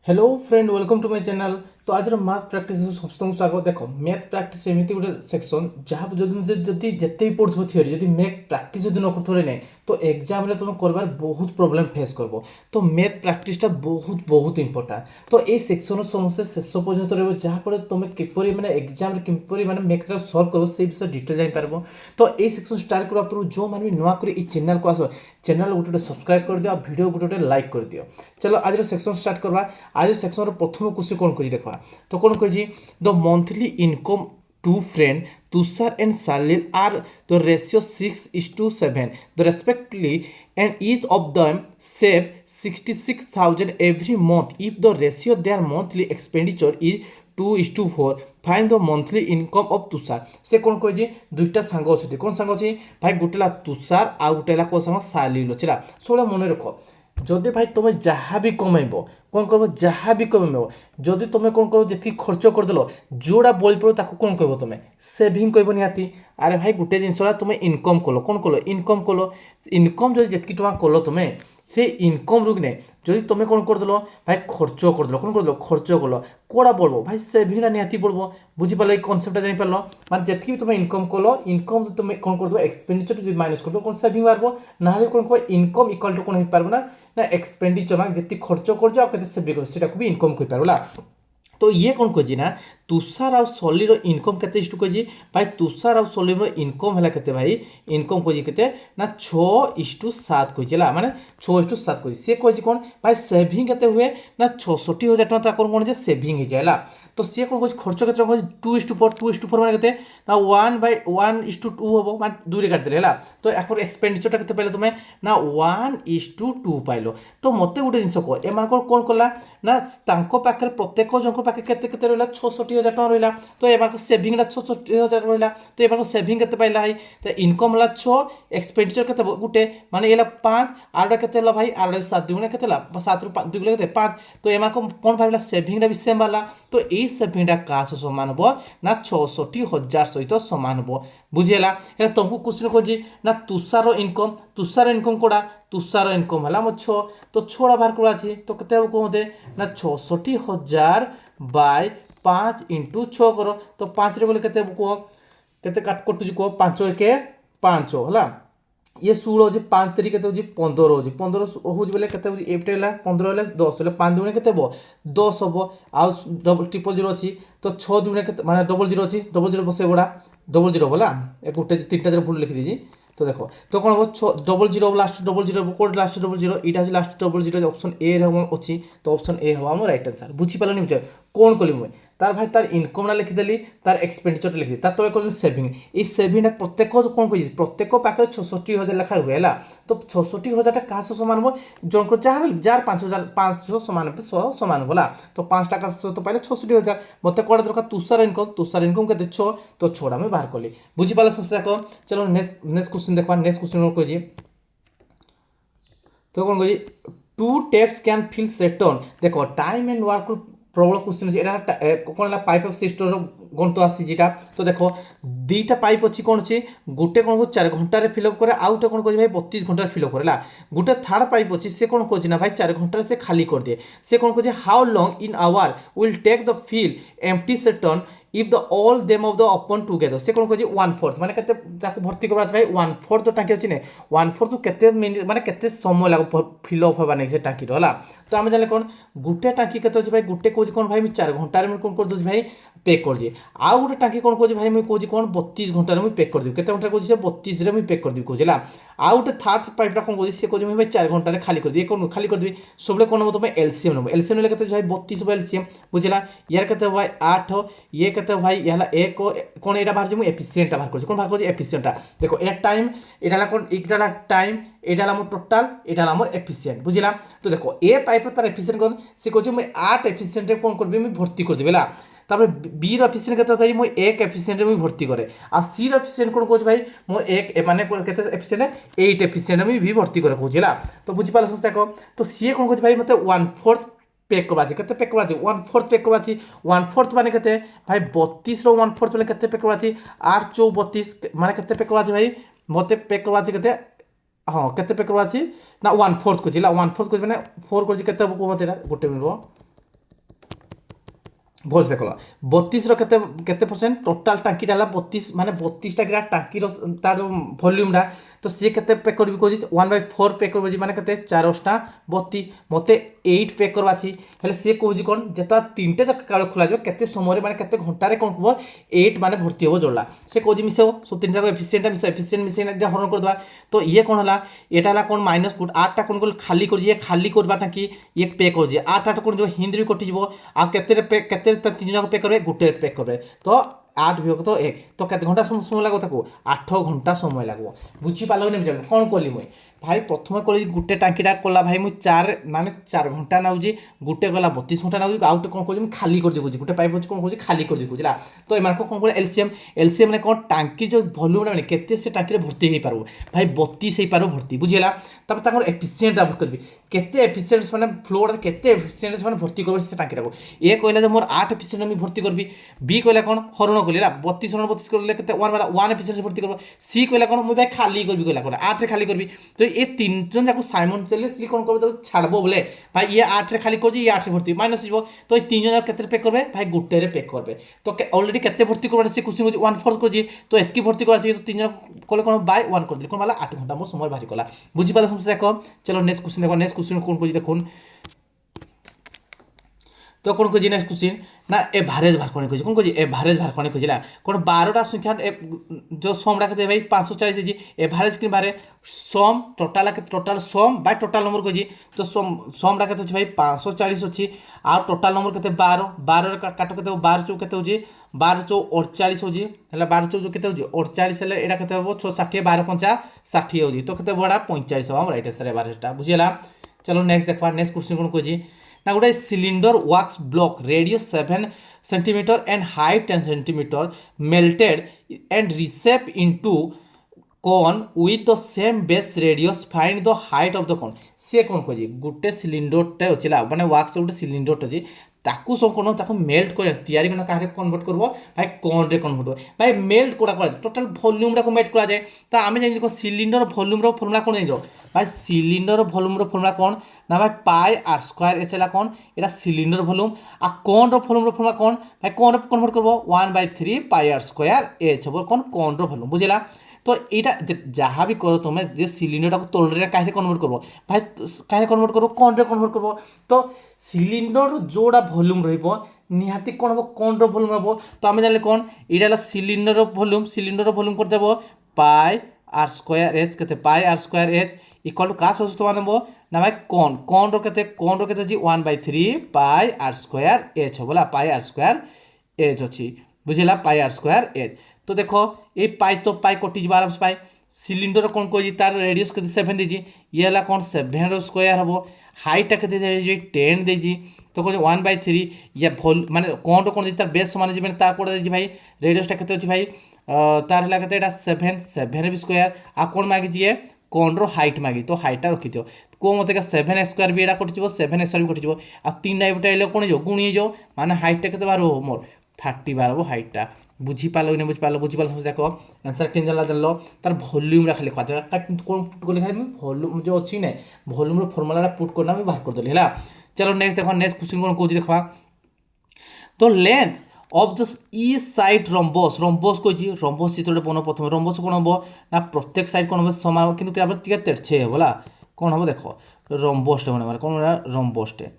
Hello friend welcome to my channel. तो आज math practice समस्त स्वागत। देख मैथ प्रैक्टिस एमती गोटे सेक्शन जहाँ जदि जिते भी पढ़ुव थियोरी जदि मैथ प्रैक्टिस जब न कर ना तो एग्जाम रे तुम कर बहुत प्रोब्लेम फेस कर। तो मैथ प्रैक्टिसटा बहुत बहुत इंपोर्टाट। तो ये सेक्शन समस्त शेष पर्यटन रही जहाँफल तुम किपर मैंने एग्जाम किपर मैंने मैथ सल्व कर से विषय डिटेल जापर। तो ये सेक्शन स्टार्ट करने पूर्व जो मैंने भी नुआ कर चैनल को आस चैनल गोटे सब्सक्राइब कर दियो, वीडियो गोटे लाइक कर दियो। चलो आज सेक्शन स्टार्ट करवा। आज सेक्शन प्रथम क्वेश्चन कौन कही देखा। तो कौन कही the monthly income two friend Tushar and Salil are the ratio 6:7 the respectively and each of them save 66,000 every month if the ratio their monthly expenditure is 2:4 find the monthly income of Tushar. से कौन कही दुईटा सांग अच्छे कौन सांग अच्छे भाई गोटे तुषार आउ गोटे कौन सांग सालिल अच्छे सब मन रख। जदि भाई तुम जहाँ भी कमेब कौन कर जहाँ भी कमेब जदि तुम कौन कर जी खर्च करदेल जोड़ा बल पड़ो ताको कौन कह तुम सेविंग कह निहाती। अरे भाई गोटे जिनसा तुम इनकम कल कौन कल इनकम कल इनकम जो जी टଙ୍କା कल तुम से इनकम रू कि जदि तुम कौन करदेल भाई खर्च करदेल कौन करदेल खर्च कल कौड़ा बढ़ो भाई सेविंगटा निहाती बढ़ो। बुझीपाल ये कनसेप्टा जापर माने जी तुम इनकम कल इनकम तुम कौन कर एक्सपेंडिचर जो माइनस कर कौन सेविंग बाहर ना कौन कह इनकम इक्वल टू कौन हो पार ना एक्सपेंडिचर माने जी खर्च कर सेविंग कर भी इनकम कही पार। तो ये कौन कही ना तुषार आउ सलीर इनकम केते इष्टु कही भाई तुषार आउ सलीर इनकम है केते भाई इनकम कही केते ना 6:7 कही माने 6:7 कही सी कही कौन भाई सेविंग केते हुए ना 66,000 टଙ୍କା कौन जे सेविंग हो जाए। तो सी कौन कह खर्च केते कह 2:4 माने केते ना 1/1:2 हम माने 2 रे काटिदेले है। तो यार एक्सपेंडिचरटा केते पाइल तुम ना 1:2 पाइल। तो मत गोटे जिन कह एम कौन कला ना पाखे प्रत्येक जन पाखे केते रहा 66,000 टଙ୍କା रहा। तो एम सेविंगटा 66,000 रहा। तो एम सेविंग के पाइला भाई तो इनकम है 6 एक्सपेंडिचर के गोटे माने ये 5 आरटा के भाई आर 7 दुगुणा के 7 रू 2 गुणा के 5। तो एम कौन भाई सेविंगटा भी सेम बाला। तो ये सेविंगटा क्या सामान हम ना 66,000 सहित सामान हम बुझीगला। तुमको क्वेश्चन खोजी ना तुषार इनकम कौड़ा तुषार इनकम है मोर 6। तो 6 बाहर करा तो केते कहते ना 66,000 बाय 5 इंटू 6 कर। तो 5 रे गले केते कह केते काट कटुची कह 5 1 5 है ये 16 हो 5 3 के 15 हो 15 हो बोले के 8 है 15 है 10 है 5 दुणे के 10 हम आउ डबल 000 अच्छी। तो 6 दुणे के माने 00 अच्छी 00 बसे गुड़ा 00 बोला गोटे 3टा 0 भूल लिखी दीजिए। तो देखो तो कौन हम 00 लास्ट 00 कौन लास्ट 00 यहाँ लास्ट 00 ऑप्शन ए अच्छी। तो ऑप्शन ए हम आम राइट आंसर बुझीपारे कौन कली मुझे तार भाई तार इनकम ना लिखिदेली तार एक्सपेंडिचर लिखी तार तले कह सेविंग ये सेविंग प्रत्येक कौन कही प्रत्येक पाखे 66,000 लेखा रुए है। तो 66,000 क्या सामान हम जन जार जार 5,500 सामान सामान बोला। तो 5टा का तो पाइले 66,000 मत कौड़ा दरकार तुषार इनकम के 6 तो 6टा मुझे बाहर कली बुझीपाल समस्या को। चलो नेक्स्ट क्वेश्चन देखा नेक्स्ट क्वेश्चन कही तो कौन कही 2 टेप्स कैन फिल सेटन देखो टाइम एंड वर्क प्रबल क्वेश्चन अच्छे कौन है पाइप ऑफ सिस्टर गणित आसीटा। तो देखो 2टा पाइप अच्छी कौन अच्छी गोटे कौन को 4 घंटे फिलअप करे आउ गोटे कौन कह भाई 32 घंटे फिलअप करेला। गोटे थर्ड पाइप अच्छी से कौन कह भाई 4 घंटे से खाली कर दिए से कौन कह how long in hour will take the fill empty cistern if the all them of the open together से कौन कह 1/4 माने केते भर्ती करवा भाई 1/4 टाँकी अच्छी 1/4 केते मिनिट माने केते समय लगे फिलअप होगा नहीं से टाँकी है। तो आम जाने कौन गोटे टाँकी के भाई गोटे कौन कौन भाई 4 घंटे में कौन कर दूसरी भाई पैक कर दिए आउ गोटे टाँकी कौन कह भाई मुझे कौन कौन 32 घंटे में पैक कर दी केते घंटा कह 32 में पैक कर दी कहे आउ गोटे थर्ड पाइपटा कौन कह सी कह भाई 4 घंटे खाली कर दिए कौन खाली कर दी सब कौन हम तुम एलसीएम नब एलसीएम ले भाई 32 एलसीएम बुझला यार के भाई 8 ये के भाई ये एक कौन यहाँ बाहर मुझे एफिसीएंटा बाहर कर कौन बाहर कर एफिसीएंटा देखो ये टाइम यहाँ कौन यहाँ टाइम यहाँ मोर टोटाल यहाँ मोर एफिसीएंट बुझला। तो देखो ए पाइप तार एफिसीएंट कौन सी कह मुझे 8 एफिसीएंट कौन करी मुझे भर्ती कर देवी तापर बी एफिसीएंट के भाई मुझे 1 एफिसीएंट मुझे भर्ती करे आ सी एफिसीएंट कौन कह भाई मोर 1 माने केते एफिसीएंट 8 एफिसीएंट मुझे भी भर्ती करे कहला। तो बुझीपाल समस्या कह तो सी कौन कह भाई मतलब 1/4 पैक करवा केते पैक करवा 1/4 पैक करवा 1/4 माने केते भाई 32 रो 1/4 माने केते पैक करवा 8 4 32 माने केते पैक करवा भाई मते पैक करवा केते हाँ केते पैक करवा ना 1/4 को जिला 1/4 को माने 4 को केते को मते गोटे मिनट भोज देख 32 केते केते परसेंट टोटाल टांकीटा है 32 माने 32टा ग्रा टांकीर तार भल्यूमटा तो सी केते पैक करबी कहछि 1/4 पैक करबी माने केते 4टा 32 मते 8 पैक करबा छी हेले सी कहछि कोन जेता तीनटे तक काळ खुला जो केते समय माने केते घंटा रे कोन खबो 8 माने भर्ती हो जोड़ला से कहछि मिसो सब तीन जाक एफिशिएंट मिसो एफिशिएंट मिसो हरण कर दवा तो ये कोन हला एटा हला कोन माइनस पुट 8टा कोन खाली कर जे खाली करबा टांकी ये पैक कर जे 8टा कोन जो हिंदी कटि जबो आ केते पैक केते तीन जाक पैक करबे गुटे पैक करबे तो 8 विभक्त तो 1 तो केते घंटा समय लागो ताको 8 घंटा समय लागो बुझी पालो ने बुझा कोन कोली मुई भाई प्रथम कली गुटे टांकीटा कला भाई मुझे 4 माने 4 घंटा नाउजी गुटे गला 32 घंटा नाउजी आउट कोन कहूँ खाली कर देखुची गुटे पाइप होची कोन कहूँ खाली कर देखुची तो एमान को कोन कहूँ एलसीएम एलसीएम ने कोन टांकी जो वॉल्यूम माने केते से टांकी रे भर्ती हे पारबो भाई 32 हे पारो भर्ती बुझिला तब ताकर एफिशिएंट रा करबी केते एफिशिएंट माने फ्लो केते एफिशिएंट माने भर्ती करबे से टांकी रा ए कहला जे मोर 8 एफिशिएंट मी भर्ती करबी बी कहला कोन हरण कलिला 32 हरण 32 करले केते 1 वाला 1 एफिशिएंट भर्ती करबो सी कहला कोन मुई भाई खाली करबी कहला कोन 8 रे खाली करबी तो ये तीन जन जाको साइमल्टेनियसली कोन करबे तो छाड़बो बोले भाई ये 8 रे खाली कर जे ये 8 रे भर्ती माइनस जीवो तो ये तीन जन केते पैक करबे भाई गुटे रे पैक करबे तो ऑलरेडी केते भर्ती करबा से क्वेश्चन 1/4 कर जे तो एतकी भर्ती कर जे तो तीन जन कोले कोन बाय 1 कर दे कोन वाला 8 घंटा मो समय बाहरी कला बुझी पाला समस्या को चलो नेक्स्ट क्वेश्चन देखो नेक्स्ट क्वेश्चन कोन को देखुन तो कौन कह नेक्स्ट क्वेश्चन ना एभारेज भार कौन कह एभारेज भार कौन कहला कौन 12टा संख्या जो समटा के भाई 540 है एभारेज कि बारे सम टोटाल सम बाय टोटाल नंबर कह तो समटा के भाई 540 अच्छी आ टोटाल नंबर के 12 12 काट के 12 चौ के 12 चौ 48 होजी है 12 चौ के 48 हेल्ला एटा के 60 12 5 60 होजी तो के बड़ा 45 हम राइट आंसर एभारेजटा बुझीला चलो नेक्स्ट देखा नेक्स्ट क्वेश्चन कौन कह ना गोटे cylinder wax block radius 7 centimeter and height 10 centimeter melted and reshaped into cone with the same base radius find the height of the cone से कौन कह गोटे सिलिंडरटे अच्छे माने wax गोटे सिलिंडरटे अच्छे ताकू सब कौन ताकू मेल्ट कर तैयारी करना कहाँ कन्वर्ट करब भाई कौन रे कन्वर्ट हो भाई मेल्ट कोड़ा कर टोटाल वॉल्यूम टाको मेल्ट करा जाए तो आम जान सिलिंडर वॉल्यूम फर्मुला कौन जान भाई सिलिंडर वॉल्यूम फर्मुला कौन ना भाई पाई आर स्क्वायर एच है कौन यहाँ सिलिंडर वॉल्यूम आ कौन वॉल्यूम फर्मुला कौन भाई कौन कन्वर्ट करब 1/3 पाई आर स्क्वायर एच हम कौन कौन वॉल्यूम बुझेगा तो यहाँ जहाँ भी करो तुम्हें जो सिलिंडर को तौल कहीं कन्वर्ट कर भाई कहीं कन्वर्ट कर कौन रे कन्वर्ट कर तो सिलिंडर जोड़ा वॉल्यूम निहाती कौन हम कौन वॉल्यूम हम तो आम जान कौन यहाँ सिलिंडर वॉल्यूम करदेव पाई आर स्क्वायर एच के pi r square h equal to क्या सहित मान ना भाई कौन के 1/3 पाई आर स्क्वायर एच बोला पाई आर स्क्वायर एच अच्छी बुझेगा पाई आर स्क्वायर एच तो देखो ये पाई तो पाई कटिज आराम से पाई सिलिंडर कौन कह तार रेडियस के 7 दीजिए ये है कौन 7 स्क्वायर हम हाइटा के 10 दीजिए तो कौन 1/3 या भोल माने कौन कौन तार बेस समान मैंने तार कौन दीजिए भाई रेडियसटा के अच्छी भाई तार है के 7 भी स्क्वायर आ कौन मागिए कौन रो हाइट मागी तो हाइटा रखी थो को मत 7 स्क्वायर भी यहाँ कटिज 7 स्क्वायर भी कटिज आ 3 एवटा कौन हो गुणी हो माने हाइटा के बार हो मोर 30 बार हम हाइटा बुझीपाल कि नहीं बुझीपाल समझ देख आंसर केन जान तार वॉल्यूम खाली लिखा कौन पुट कर लिखा वॉल्यूम जो अच्छी ना वॉल्यूम फर्मुला पुट करना बाहर करदेली है चलो नेक्स्ट देख नेक्स्ट क्वेश्चन कौन कौन देखा तो length of the each side rhombus कही रंबस चित्र बन प्रथम रंबस कौन हम ना प्रत्येक साइड कौन हम समान कि तेरछे हे बोला कौन हम देख रंबसटे बने कौन रंबसटे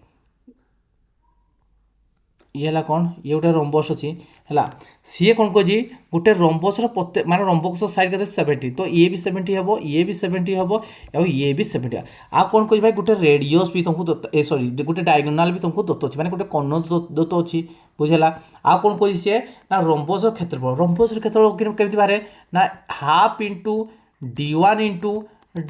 ये है कौन ये गोटे रंबस अच्छी है सी कौन कही गोटे रंबसर प्रत्येक माने रंबस साइड के 70 तो ये भी 70 हम ये भी 70 हम और ये भी 70 आ कौन कही भाई गोटे रेडियस भी तुमको दत्त सॉरी गोटे डायगोनाल भी तुमको दत्त अच्छी माने गोटे कर्ण दत्त अच्छी बुझेगा आ कौन कही सी ना रंबसर क्षेत्रफल केमती बाहर ना half into d1 into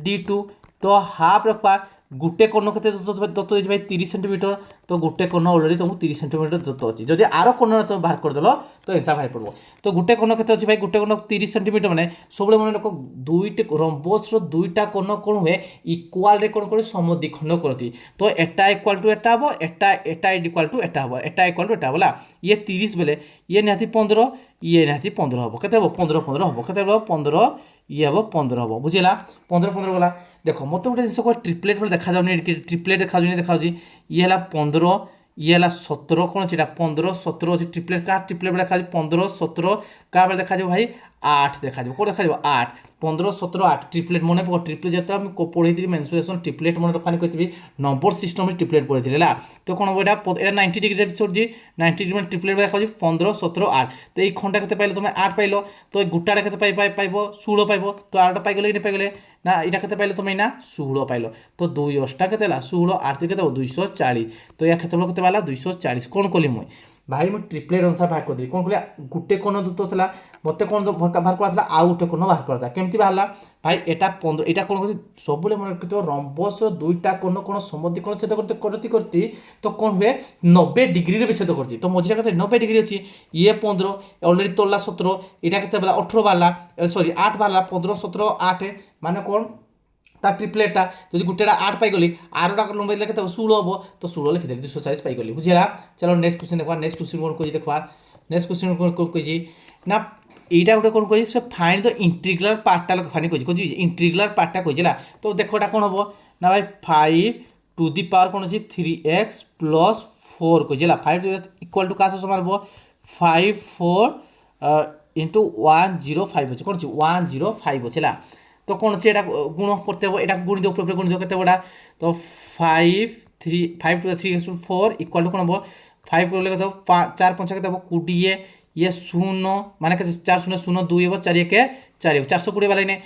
d2 तो हाफ रखा गोटे कर्ण के दत्त देती भाई 30 सेंटीमीटर तो गोटे कर्ण अलरेडी तुमको 30 सेंटीमीटर दत्त अच्छी जब आर कर्ण तुम बाहर करदेल तो आंसर बाहर पड़ो तो गोटे कर्ण के भाई गोटे कर्ण 30 सेंटीमीटर मैंने सब मन रख दुईट रंबसर दुईटा कर्ण कौन हुए इक्वाल रे कौन कर समद्विखंड करती तो एटा इक्वाल टू एटा हम एटा इक्वाल टू एटा हम एटा इक्वाल टू एटा बोला ये 30 बेले ये निहाती 15 ये निहाती 15 हम के 15 हम के 15 ये हम 15 हम बुझेगा 15 गला देख मत गोटे जिन ट्रिपलेट देखा ट्रिपलेट देखा ये है 15 ये है 17 कौन अच्छे 15 17 अच्छे ट्रिपलेट का ट्रिपलेट देखा 15 17 का बेले देखा भाई 8 देखा कौन देखा 8 15 17 8 ट्रिपलेट मन पक ट्रिपलेट जो पढ़ी मेन्सुरेशन ट्रिपलेट मन रखा कही नंबर सिस्टम ट्रिपलेट पढ़ी है तो कौन हम यहाँ 90 डिग्री छोड़ी 90 डिग्री ट्रिपलेट देखा 15 17 8 तो ये खंडा के पाइल तुम 8 पाइल तो गोटा के पाइब 16 पाइब तो आठ पाइगले कि पाइगले ना यहाँ के पाइल तुम ना 16 पाइल तो 2 अष्टा के 16 8 के 240 तो या क्षेत्रफल के पाला 240 कौन कली मुई भाई मुझे ट्रिपलेट अनुसार बाहर कर दी कौन कह गोटे कोण दूत था मत कौन बाहर कराला आउ गोटे कोण बाहर करता केमती बाहर भाई एटा 15 यहाँ कौन कर सब मन रखिए रंबस दुईटा कोण कौन समधि कोण छेद करती करती तो कौन हुए 90 डिग्री भी छेद करती तो मझे कहते 90 डिग्री अच्छी ये 15 अलरेडी तोला 17 यहाँ के 18 बाहर सॉरी 8 बाहर 15 17 8 माने कौन तार ट्रिपलेटा जो गोटे 8 पाइगली आरोटा लंबाई के 16 हम तो 16 लिखिदेली 240 पाइगली बुझेगा चलो नेक्स्ट क्वेश्चन देखा नेक्स्ट क्वेश्चन कौन कही देखा नेक्स्ट क्वेश्चन कौन कही ना यहाँ गोटे कौन कही फाइंड द इंटीग्रल पार्टा फाइंड कही इंटीग्रल पार्टा कही तो देखो एटा कौन हम ना भाई 5 टू दी पावर कौन अच्छी 3x प्लस 4 कही 5 इक्वल टू क्या समान हम 5 4 इंटू 105 अच्छे कौन अच्छी 105 अच्छे तो कौन अच्छे गुण करते हो यहाँ गुण दो गुण दो के बड़ा तो 5 टू 3 4 इक्वल टू कौन हम 5 कर 4 5 के 20 ये 0 माने 4 0 0 2 हम 4 1 4 420 वाला ने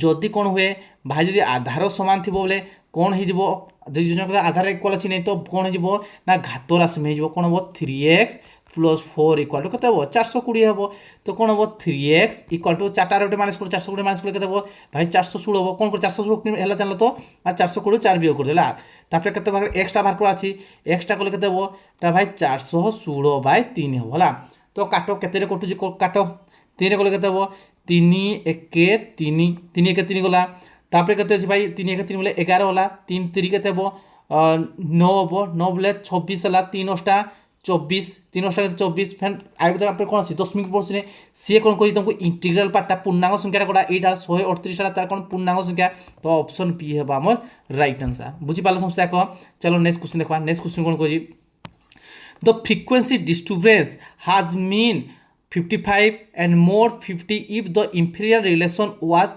जदि कौन हुए भाई जब आधार सामान थी बोले कौन हो आधार इक्वल अच्छी नहीं तो कौन हो ना घात राशि में हो कौन हम 3x प्लस 4 इक्वल टू के 420 हम तो कौन हम 3x इक्वल टू 4 गोटे माइनस कर 420 माइनस कर भाई 416 हम कौन कर 416 है जान तो 420 4 वियोग करदेला तापर के एक्सट्रा बाहर कर अच्छी एक्सट्रा कले के भाई 416 बाय 3 हम है तो काट के कटुच काट 3 कले के 3 1 3 3 1 3 गला तापर के भाई 3 1 3 बोले 11 होला 3 3 के 9 हम 9 बोले 26 है 3 अष्टा 24 3 अष्टा 24 फैन आगे आप कौन अच्छे 10 मिनट पढ़े सी कौन कही तुमको इंटीग्रल पार्टा पूर्णांग संख्या कौटा यहाँ 138 तार कौन पूर्णांग संख्या तो ऑप्शन पी है आम राइट आंसर बुझीपाल समस्या कह चलो नेक्स्ट क्वेश्चन देखा नेक्स्ट क्वेश्चन कौन कही the frequency disturbance has mean 55 and more 50 if the inferior relation was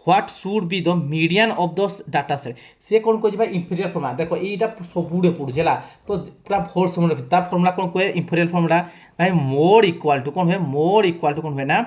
what should be the median of the data set से कौन कह भाई इंफेरियर फर्मुला देखो यहाँ सबुड़े पड़े है तो पूरा फोर्स मन रखी फर्मुला कौन कहे इंफेरियर फर्मुला भाई मोर इक्वल टू कौन हुए मोर इक्वल टू कौन हुए ना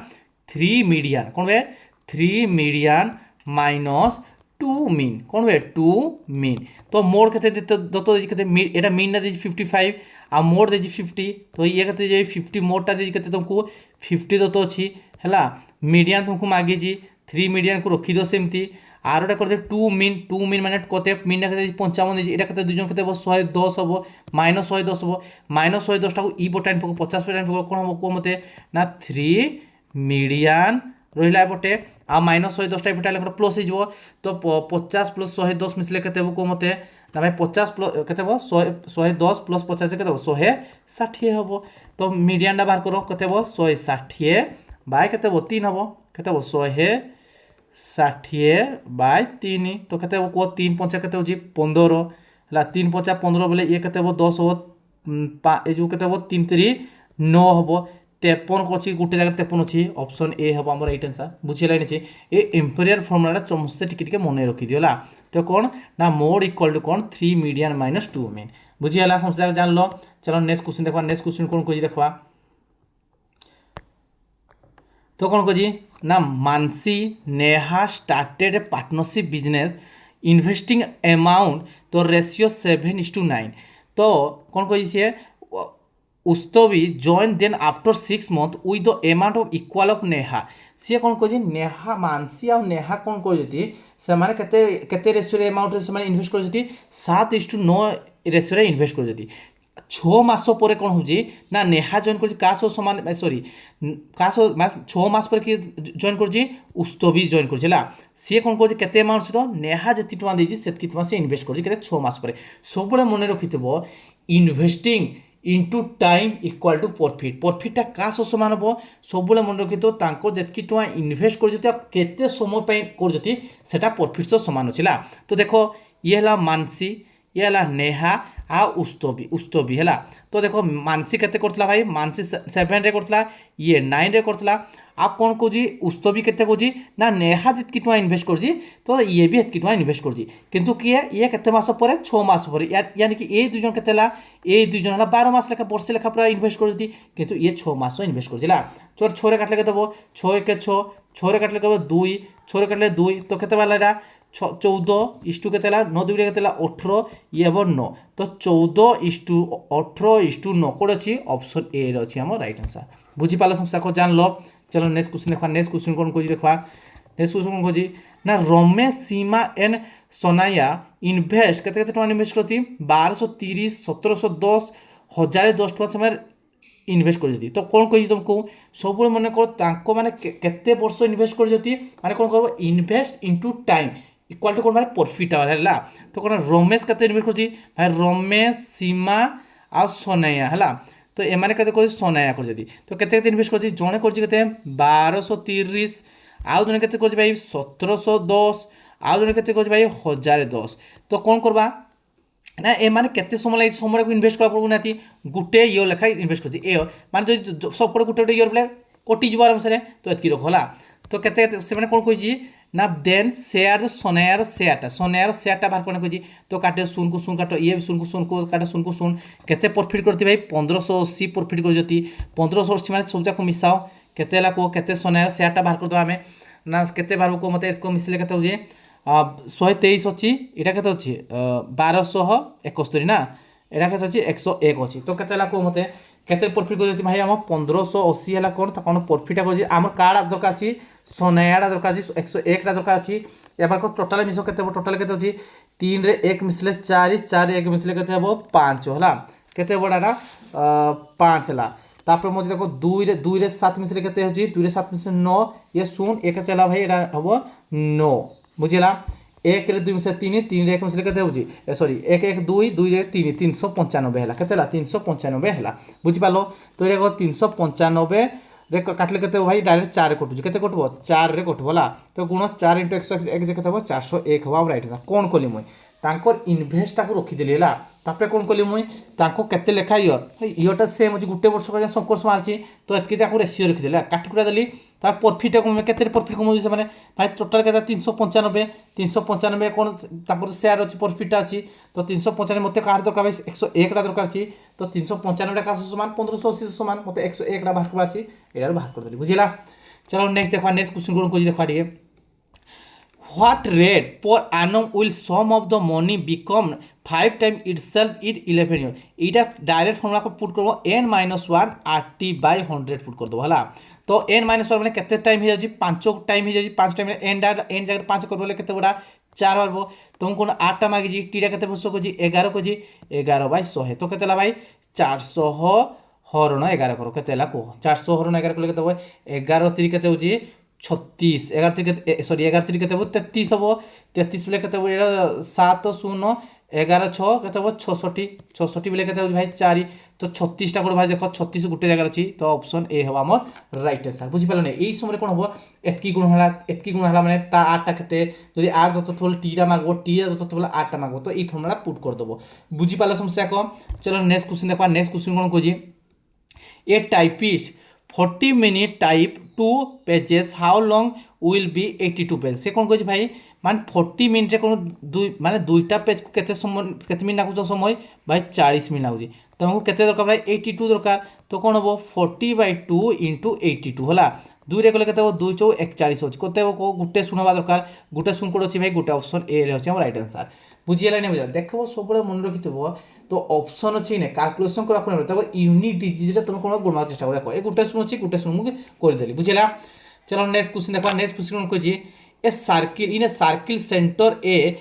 3 मीडियन कौन हुए 3 मीडियन माइनस 2 मीन कौन हुए 2 मीन तो मोर के ये मीन ना दीजिए 55 आ मोर दे 50 तो ये कहते 50 मोरटा दे कहते तुमको 50 दत्त अच्छी है मीडियन तुमको मागिजी 3 मीडियन को रखीद सेमती आरोटा करते 2 मीन माने कते मीन कहते 55 दीजिए यहाँ कहते दुजन कहते 110 हम माइनस 110 हम माइनस 110 टाक इ बटाइन पक 50 बटाइन पक कौन हम कौन मते ना 3 मीडियन रहा पटे आ माइनस 110 टाइप हटाइले प्लस हो तो 50 प्लस 110 मिसले के कौ मते ना भाई 50 प्लस के 110 प्लस 50 के 160 हम तो मीडियन बाहर कर के 160 बाय के 3 हम के 160 बाय 3 तो के 3 5 के 15 है 3 5 15 बोले ये के 10 हम जो के 3 3 9 हम 53 अच्छी गोटे जगह 53 अच्छी ऑप्शन ए हम आम राइट आंसर बुझे ये इंफेरियर फर्मुला समस्ते टिके मन रखी दियो तो कौन ना मोड इक्वल टू कौन 3 मीडियन माइनस 2 मीन बुझीगला समस्या जान लो चलो नेक्स्ट क्वेश्चन देखा नेक्स्ट क्वेश्चन कौन कही देखा तो कौन कही ना Mansi Neha started a partnership business investing amount तो रेशियो 7:9 तो कौन कही सी उस्तवी join then after 6 months with the amount of equal of Neha सी कौन कह नेहा मानसी आ नेहा कौन कह से माने केते रेशियो अमाउंट से इनभेस्ट कर 7:9 रेशियो इनभेस्ट कर 6 मास पर कौन हो ना नेहा जॉइन कर सामान सॉरी क्या 6 मास पर कि जॉइन कर उस्तवी जॉइन कर सी कौन कह केते अमाउंट तो नेहा जी टଙ୍କା देती से टଙ୍କା से इनभेस्ट कर 6 मास पर सब मन रखि investing into time equal to profit प्रॉफिटा क्या सामान हम सब मन रखी तो जी टଙ୍କା इनभेस्ट करते समय कर प्रॉफिट सामान अच्छी तो देखो ये है मानसी ये है नेहा आ उस्तोबी है। तो देख मानसी केते करथला भाई, मानसी 7 रे करथला, ये 9 रे करथला। आ कौन कौजी उस्तोबी केते कौजी ना नेहा जितकी टଙ୍କା इनवेस्ट करजी तो ये भी एतकी टଙ୍କା इनवेस्ट करजी, किंतु किए ये केते मास पर 6 मास पर, यानी कि ए दुजन केते ला, ए दुजन हला 12 मास लेखा वर्षे लेखा पूरा इनवेस्ट करजी, किंतु ये 6 मास इनवेस्ट करजिला। चोर 6 रे काटले केते 6 1 6, 6 रे काटले केते 2, 6 रे काटले 2 तो केते वाला एटा 14 इष्टू के 9 दुई के 18, ये हम 9 तो 14:18:9 कौन अच्छी ऑप्शन ए रही आम राइट आंसर। बुझीपाल समस्या को जान लो। चलो नेक्स्ट क्वेश्चन देखा, नेक्स्ट क्वेश्चन कौन कह देखा, नेक्स्ट क्वेश्चन कौन कह ना रमेश सीमा एंड सोनाया इनभेस्ट केते टଙ୍କା इनभेस्ट करती 1230 1710 1010 टଙ୍କା समय इनभेस्ट कर। तो कौन कही तुमको सब मन कर मैंने केते वर्ष इनभेस्ट कर माने कौन कर invest into time equal to कौन माने प्रॉफिट है। तो कौन रमेश केते इनभेस्ट कर भाई रमेश सीमा आ सोनाया है। तो एमाने केते कर सोनाया कर तो केते इनभेस्ट कर जड़े कर 1230 आउ जने केते कर भाई 1710 आउ जने केते कर भाई 1010। तो कौन करबा ना ए माने केते समय लगे समय को इनवेस्ट करा पड़ो नाती गुटे इयर लेखा इनवेस्ट कर ए माने जो सब गुटे गुटे इयर बोले कटि जीव आराम से तो एतकी रख होला। तो केते से माने कोन कहि ना देन शेयर सोनायार शेयरटा बाहर करने कहि तो काटे सुन को सुन काटो ये सुन को काटे सुन को सुन केते प्रॉफिट करती भाई 1580 प्रॉफिट कर जति 1580 माने सब जाको मिसाओ केते ला को केते सोनायार शेयरटा बाहर कर दो आमे ना केते बार को मते को मिसले केते हो जे 123 अच्छी यहाँ के अच्छी 1271 ना यहाँ के अच्छी 101 अच्छी तो केते ला को मते केते प्रॉफिट कर भाई आम 1580 है कौन कौन प्रॉफिट कर आम काड़ा दरकार अच्छी सोनायाड़ा दरकार 101 दरकार अच्छी एबार को टोटाल मिस के टोटाल के अच्छी 3 रे 1 मिसले 4 4 1 मिसले के 5 है केते बड़ा 5 है। तापर मजे देखो 2 रे 7 मिसले के 2 रे 7 मिसले 9 ये शून एक चला भाई यहाँ हम 9 बुझेगा 1 रे 2 मिसले 3 3 रे 1 मिसले के बुझी सॉरी 1 1 2 2 रे 3 395 है के 395 है बुझिपाल। तो ये 395 रे काटले के भाई डायरेक्ट 4 कटुच के कटब 4 रे कटब है। तो गुण 4 × 101 के 401 हम राइट आंसर। कौन कली मुई तांकर इनभेस्टा को रखीदेली है तापर कौन कली मुई तांको केते लेखा इयर इयरटा सेम अच्छी गोटे वर्ष का संकोर्स मार्ची तो एतकी रेसीो रखीदे काटिकुटा देली तार प्रॉफिट के प्रॉफिट कम से भाई टोटाल के 395 कौन शेयर अच्छी प्रॉफिट अच्छी तो 395 मत कह दरकार भाई 101 दरकार अच्छी तो 395 का सामान 1580 सामान मत 101 बाहर कर अच्छी यार बाहर कर देली बुझेगा। चलो नेक्स्ट देखा, नेक्स्ट क्वेश्चन कौन कह देखा टे What rate per annum will sum of the money become 5 times itself in 11 years? इटा डायरेक्ट फॉर्मूला को पुट करबो n-1 RT/100 पुट कर दो हला। तो n-1 माने केते टाइम हो जाजी 5 टाइम हो जाजी 5 टाइम n जगह 5 करबो ले केते बडा 4 बारबो तुम कोन 8 टा मागी जी टीटा केते पुस्तक को जी 11 को जी 11/100 तो केते ला भाई 400 हरण 11 करो केते ला को 400 हरण 11 को केते हो 11 3 केते हो जी 36 11 सॉरी 11 3 केते 33 हम 33 बेले केते 7 0 11 6 केते 66 बेले केते भाई 4 तो 36 टा कोड भाई देखो 36 गुटे जगह अछि तो ऑप्शन ए हम हमर राइट आंसर बुझि पालो नै। एई समय कोन हो एतकी गुण हला माने ता 8 टा केते जदि 8 दतो तो टी टा मागबो टी दतो तो 8 टा मागबो तो ई फॉर्मूला पुट कर देबो बुझि पालो समस्या को। चलो नेक्स्ट क्वेश्चन देखा, नेक्स्ट क्वेश्चन कोन कोजी a typist 40 minute type 2 pages how long will be 82 page से कौन कह भाई मान 40 मिनट कौन माने दुईटा पेज को केते समय केते मिनट लागुच समय भाई 40 मिनट लागुच तुमको केते दरकार भाई 82 दरकार तो कौन हम 40/2 × 82 है 2 रे कले केते 2 × 4 41 होची कोते को गुटे सुनवा दरकार गुटे सुन कोड अछि भाई गुटे ऑप्शन ए रे अछि हम राइट आंसर बुझिएला नै बुझा देखबो सब मन रखिथबो तो ऑप्शन अछि ने कैलकुलेशन करा कोन तब यूनिट डिजिट रे तुम कोन गुणवा चेष्टा करा को ए गुटे सुन अछि गुटे सुन मु कर देली बुझिएला। चलो नेक्स्ट क्वेश्चन देखा, नेक्स्ट क्वेश्चन को जी a circle in a circle centre ए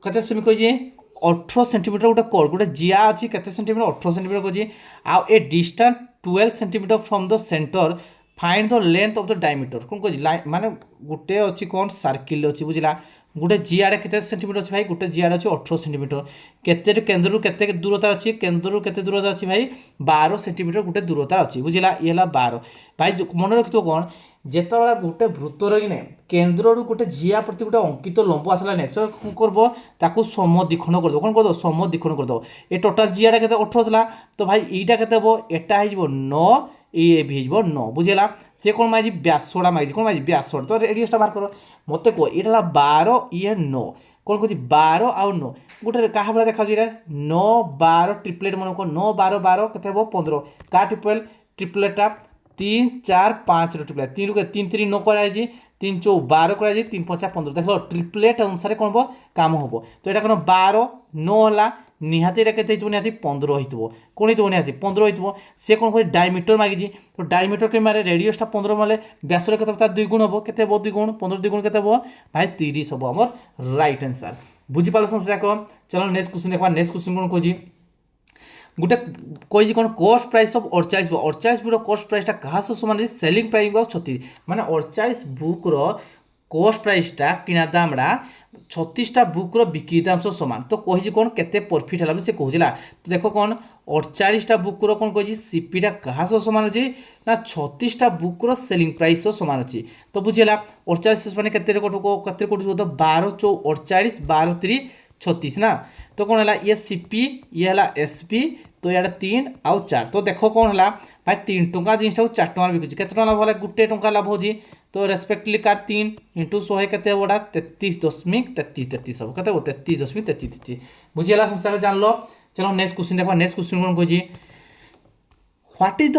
कते सेमी को जी 18 सेंटीमीटर गोटे कोड गोटे जिया अछि कते सेंटीमीटर 18 सेंटीमीटर को जी आ a distance 12 centimetre from the centre find the length of the diameter कौन को जी माने गोटे अछि कोन सर्किल अछि बुझिला गोटे जियाड़े केते सेंटीमीटर अछि भाई गोटे जियाड़े अछि 18 सेंटीमीटर केते केंद्र रु केते दूरता अछि केंद्र रु केते दूरता अछि भाई 12 सेंटीमीटर गोटे दूरता अछि बुझिला ये हला 12 भाई मन रखितो कोन ଯେତେବେଳେ ଗୋଟେ ବୃତ୍ତର କି ନାହିଁ କେନ୍ଦ୍ରରୁ ଗୋଟେ ଜିଆ ପ୍ରତି ଗୋଟେ ଅଙ୍କିତ ଲମ୍ବ ଆସିଲା ନାହିଁ ସେ କ'ଣ କରିବ ତାକୁ ସମଦ୍ୱିଖଣ୍ଡ କରିଦେବ କ'ଣ କରିଦେବ ସମଦ୍ୱିଖଣ୍ଡ କରିଦେବ ଏ ଟୋଟାଲ ଜିଆଟା କେତେ 18 ଥିଲା ତ ଭାଇ ଏଇଟା କେତେ ହେବ ଏଟା ହେଇଯିବ 9 ଏ ବି ହେଇଯିବ 9 ବୁଝିଲା ସେ କ'ଣ ମାଗିଛି ବ୍ୟାସଟା ମାଗିଛି କ'ଣ ମାଗିଛି ବ୍ୟାସଟା ତ ରେଡ଼ିୟସଟା ବାହାର କର ମୋତେ କୁହ ଏଇଟା ହେଲା 12 ଇଏ 9 କ'ଣ କହୁଛି 12 ଆଉ 9 ଗୋଟେ କାହା ଭଳିଆ ଦେଖାଯାଉଛି ଏଇଟା 9 12 ଟ୍ରିପ୍ଲେଟ୍ ମନେ କର 9 12 12 କେତେ ହେବ 15 କା ଟ୍ରିପ୍ଲେଟ୍ଟା 3 4 5 ଟ୍ରିପ୍ଲେଟ୍ 3 3 3 9 କରାଯାଇଛି 3 4 12 କରାଯାଇଛି 3 5 15 ଦେଖ ଟ୍ରିପ୍ଲେଟ୍ ଅନୁସାରେ କ'ଣ ହେବ କାମ ହେବ ତ ଏଇଟା କ'ଣ 12 9 ହେଲା ନିହାତି ଏଇଟା କେତେ ହେଇଥିବ ନିହାତି 15 ହେଇଥିବ କ'ଣ ହେଇଥିବ ନିହାତି 15 ହେଇଥିବ ସେ କ'ଣ କହୁଛି ଡାଇମିଟର ମାଗିଛି ତ ଡାଇମିଟର କେମିତି ମାରେ ରେଡ଼ିୟସଟା 15 ମାରିଲେ ବ୍ୟାସରେ କେତେ ତାର 2 ଗୁଣ ହେବ କେତେ ହେବ 2 ଗୁଣ 15 2 ଗୁଣ କେତେ ହେବ ଭାଇ 30 ହେବ ଆମର ରାଇଟ୍ ଆନ୍ସର୍ ବୁଝିପାରିଲ ସମସ୍ତେ ଯାକ ଚାଲ ନେକ୍ସଟ କ୍ୱେଶ୍ଚନ୍ ଦେଖିବା ନେକ୍ସଟ କ୍ୱେଶ୍ଚନ୍ କ'ଣ କହୁଛି गोटे कही कौन कस्ट प्राइस ऑफ 48 बुक कस्ट प्राइसटा क्या समान सेलिंग प्राइस ऑफ 36 माने 48 बुक कस्ट प्राइसटा किना दामटा 36टा बुक बिक्री दाम सह सामान तो कही कौन केते प्रॉफिट है से कहला तो देख कौन 48टा बुक कौन कही सीपीटा क्या सह सामान अच्छी ना 36टा बुक सेलिंग प्राइस सह सामान अच्छी तो बुझेगा 48 मैंने केते कोटी तो 12 4 48 12 3 36 ना तो कौन है ये सीपी ये है एसपी तो यार 3 आउ 4 तो देख कौन है भाई 3 टंका जिनटा 4 टଙ୍କା बिकुची केते लाभ है गोटे टंका लाभ होची तो रेस्पेक्टली कार 3 इंटू 100 केते होडा 33.33 सब केते 33.33 बुझिला समस्या जान लो चलो नेक्स्ट क्वेश्चन देखो नेक्स्ट क्वेश्चन कोन कोजी what is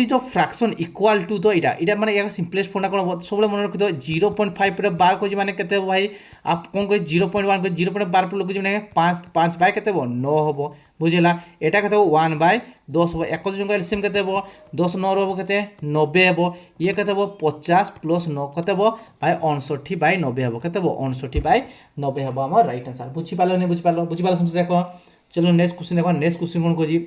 the fraction equal to तो इटा माने या सिंपलेस्ट फॉर्म कोन सब मन रखि दो 0.5 रे 12 कोजी माने केते भाई आप कोन कोई 0.1 को 0.12 पर लोग माने 5 बाय केते 9 हबो बुझिला एटा केते 1 बाय 10 हबो एक जंग एलसीएम केते हबो 10 9 हबो केते 90 हबो ये केते हबो 50 प्लस 9 केते हबो भाई 59 बाय 90 हबो केते हबो 59 बाय 90 हबो हमर राइट आंसर बुझि पालो समझ देखो चलो नेक्स्ट क्वेश्चन देखो नेक्स्ट क्वेश्चन कोन कोजी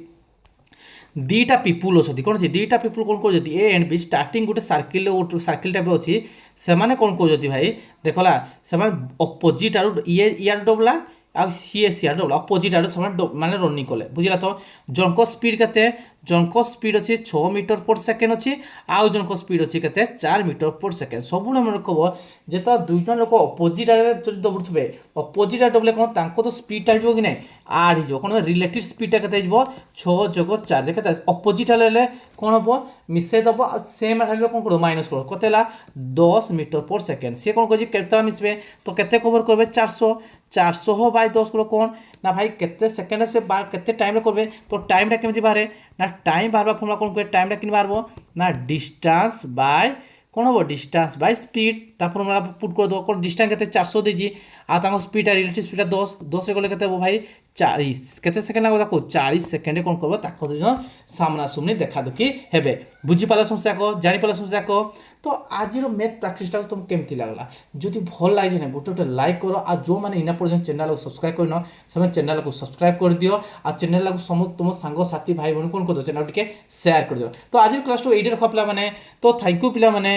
दीटा पीपुल अच्छी कौन अच्छी दीटा पीपुल कौन कर ए एंड बी स्टार्टिंग गोटे सर्किल टाइप अच्छी से कौन कौन भाई देखला से अपोजिट आड़ ये यार डबला आ सी सियार डबला अपोजिट आड़ माने रनिंग कले बुझला तो जनक स्पीड के जनक स्पीड अच्छी 6 मीटर पर सेकेंड अच्छी आउ जनक स्पीड अच्छी के 4 मीटर पर सेकेंड सब मन रखब जो दुईजन लोक अपोजिट आड़े दौड़े अपोजिट आड़े डबले कौन तो स्पीडा हो कि ना आड हो कौन रिलेटिव स्पीडा के 6 जोग 4 के अपोजिट आड़े कौन हम मिसेदब सेम आड़े कौन कर माइनस कर कत 10 मीटर पर सेकेंड सी कौन कह मिसबे तो केते कवर करेंगे 400 बाय 10 को कौन ना भाई केते सेकेंड से केते टाइम करेंगे तो टाइमटा केमती बाहर ना टाइम बाहर फर्मुला कौन कहे टाइमटा कि बाहर ना डिस्टेंस बाय कौन हम distance by speed formula put कर दो कौन डिस्टेंस के 400 देजी आ स्पीडा रिलेटिव स्पीडा 10 रे गले के भाई 40 केते सेकेंड लगे देखो 40 सेकेंड कौन कर ताको दुजन सामना सामनी देखा दुखी हेबे बुझी पाला समस्या को जानि पाला समस्या को तो आज मैथ प्राक्टिसटा तुम केमती लगला जदि भल लगे ना गोटे गोटे लाइक करो आ जो मैंने इना पर्यटन चैनल को सब्सक्राइब करन से चैनल को सब्सक्राइब कर दियो आ चैनल को समस्त तुम सांग साथी भाई बहन कौन कर दो चैनल टिके शेयर कर दियो तो आज क्लास तो एडी रखा पिला माने तो थैंक यू पिला माने।